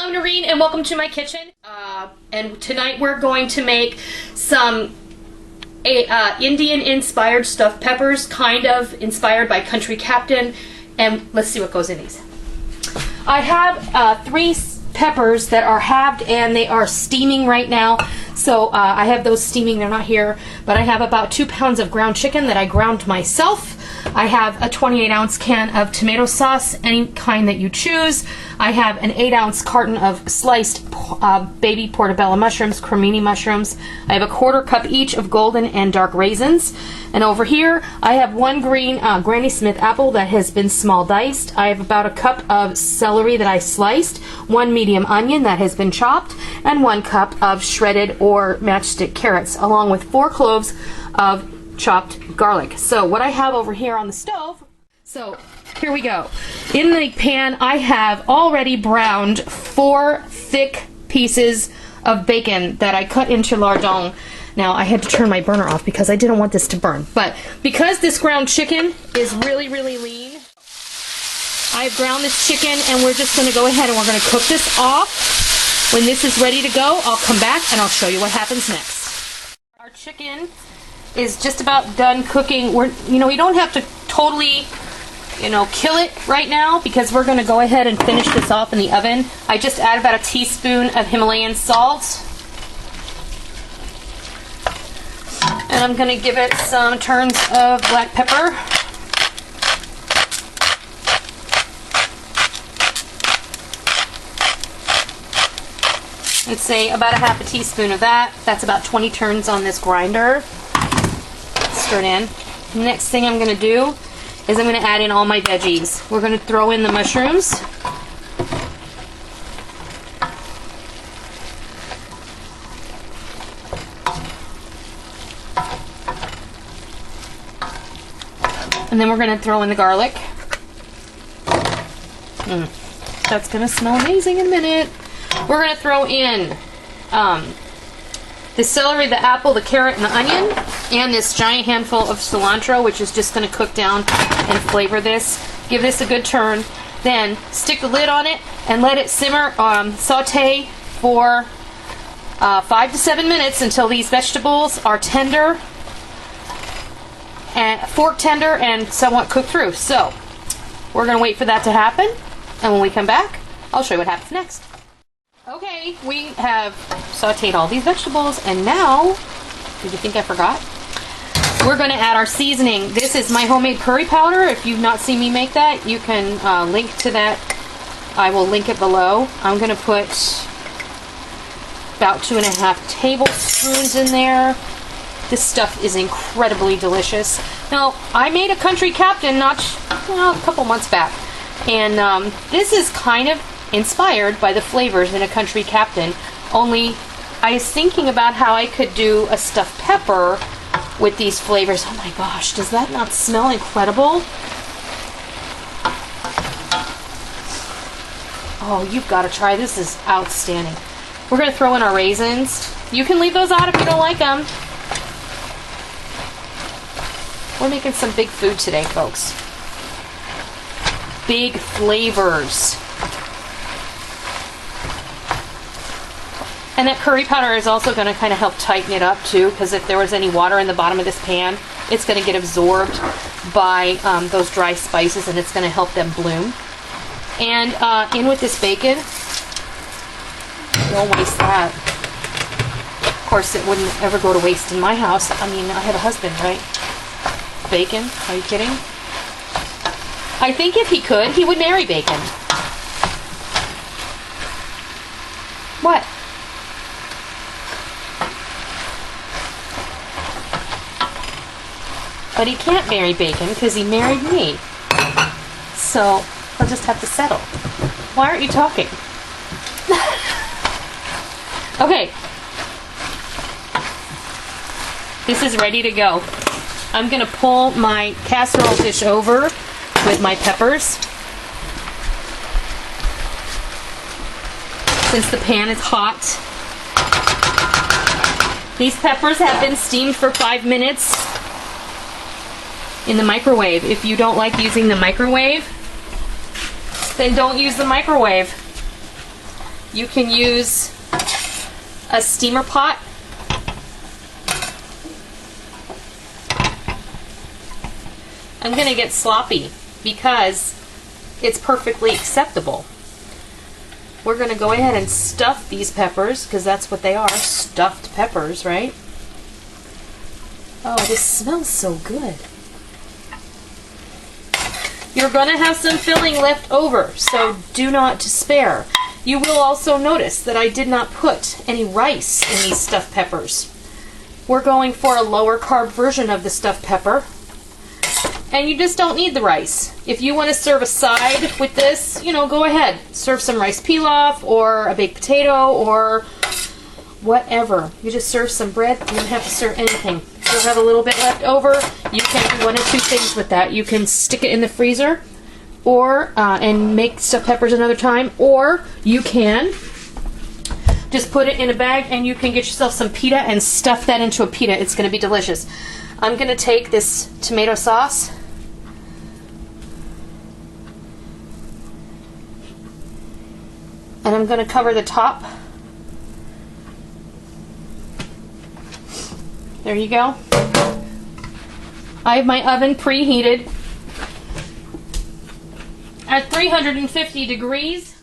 Hello, Noreen, and welcome to my kitchen. And tonight we're going to make some Indian-inspired stuffed peppers, kind of inspired by Country Captain. And let's see what goes in these. I have 3 peppers that are halved and they are steaming right now. So I have those steaming, they're not here. But I have about 2 pounds of ground chicken that I ground myself. I have a 28-ounce can of tomato sauce, any kind that you choose. I have an 8-ounce carton of sliced baby portobello mushrooms, cremini mushrooms. I have a 1/4 cup each of golden and dark raisins. And over here, I have 1 green Granny Smith apple that has been small diced. I have about a cup of celery that I sliced, 1 medium onion that has been chopped, and 1 cup of shredded or matchstick carrots, along with 4 cloves of chopped garlic. So what I have over here on the stove, so here we go. In the pan, I have already browned 4 thick pieces of bacon that I cut into lardons. Now, I had to turn my burner off because I didn't want this to burn. But because this ground chicken is really, really lean, I've ground this chicken and we're just going to go ahead and we're going to cook this off. When this is ready to go, I'll come back and I'll show you what happens next. Our chicken is just about done cooking. We don't have to totally, kill it right now because we're going to go ahead and finish this off in the oven. I just add about a teaspoon of Himalayan salt. And I'm going to give it some turns of black pepper. I'd say about a half a teaspoon of that. That's about 20 turns on this grinder. Stir it in. The next thing I'm going to do is I'm going to add in all my veggies. We're going to throw in the mushrooms. And then we're going to throw in the garlic. That's going to smell amazing in a minute. We're going to throw in the celery, the apple, the carrot, and the onion, and this giant handful of cilantro, which is just going to cook down and flavor this. Give this a good turn. Then stick the lid on it and let it simmer, saute for 5 to 7 minutes until these vegetables are tender, and fork tender and somewhat cooked through. So we're going to wait for that to happen, and when we come back, I'll show you what happens next. Okay, we have sauteed all these vegetables, and now, did you think I forgot? We're going to add our seasoning. This is my homemade curry powder. If you've not seen me make that, you can link to that. I will link it below. I'm going to put about 2.5 tablespoons in there. This stuff is incredibly delicious. Now, I made a Country Captain a couple months back, and this is kind of inspired by the flavors in a Country Captain, only I was thinking about how I could do a stuffed pepper with these flavors. Oh my gosh, does that not smell incredible? Oh, you've got to try. This is outstanding. We're going to throw in our raisins. You can leave those out if you don't like them. We're making some big food today, folks. Big flavors. And that curry powder is also going to kind of help tighten it up too, because if there was any water in the bottom of this pan, it's going to get absorbed by those dry spices, and it's going to help them bloom. And in with this bacon. Don't waste that. Of course, it wouldn't ever go to waste in my house. I mean, I have a husband, right? Bacon? Are you kidding? I think if he could, he would marry bacon. What? But he can't marry bacon because he married me. So he'll just have to settle. Why aren't you talking? Okay. This is ready to go. I'm going to pull my casserole dish over with my peppers. Since the pan is hot. These peppers have been steamed for 5 minutes in the microwave. If you don't like using the microwave, then don't use the microwave. you can use a steamer pot. I'm going to get sloppy because it's perfectly acceptable. We're going to go ahead and stuff these peppers because that's what they are, stuffed peppers, right? Oh, this smells so good. You're going to have some filling left over, so do not despair. You will also notice that I did not put any rice in these stuffed peppers. We're going for a lower carb version of the stuffed pepper. And you just don't need the rice. If you want to serve a side with this, you know, go ahead. Serve some rice pilaf or a baked potato or whatever. You just serve some bread. You don't have to serve anything. If you have a little bit left over, you can do one of two things with that. You can stick it in the freezer or and make stuffed peppers another time, or you can just put it in a bag and you can get yourself some pita and stuff that into a pita. It's going to be delicious. I'm going to take this tomato sauce and I'm going to cover the top. There you go. I have my oven preheated at 350 degrees.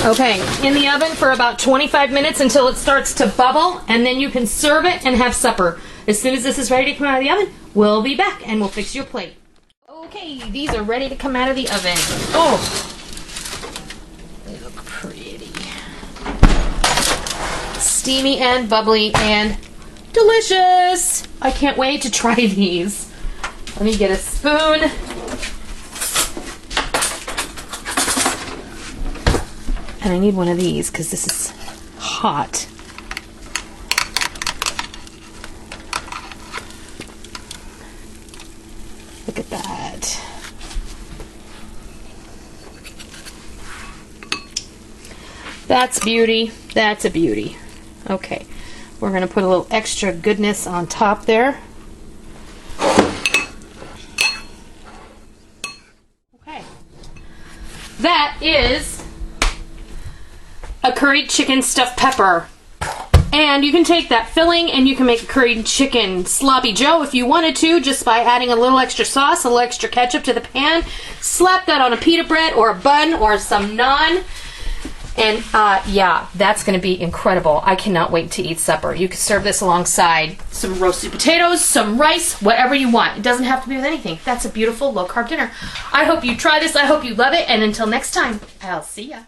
Okay, in the oven for about 25 minutes until it starts to bubble, and then you can serve it and have supper. As soon as this is ready to come out of the oven, we'll be back and we'll fix your plate. Okay, these are ready to come out of the oven. Oh, they look pretty. Steamy and bubbly and delicious. I can't wait to try these. Let me get a spoon. And I need one of these because this is hot. Look at that. That's beauty. That's a beauty. Okay, we're going to put a little extra goodness on top there. Okay. That is a curried chicken stuffed pepper. And you can take that filling and you can make a curried chicken sloppy joe if you wanted to, just by adding a little extra sauce, a little extra ketchup to the pan. Slap that on a pita bread or a bun or some naan. And yeah, that's going to be incredible. I cannot wait to eat supper. You can serve this alongside some roasted potatoes, some rice, whatever you want. It doesn't have to be with anything. That's a beautiful low-carb dinner. I hope you try this. I hope you love it. And until next time, I'll see ya.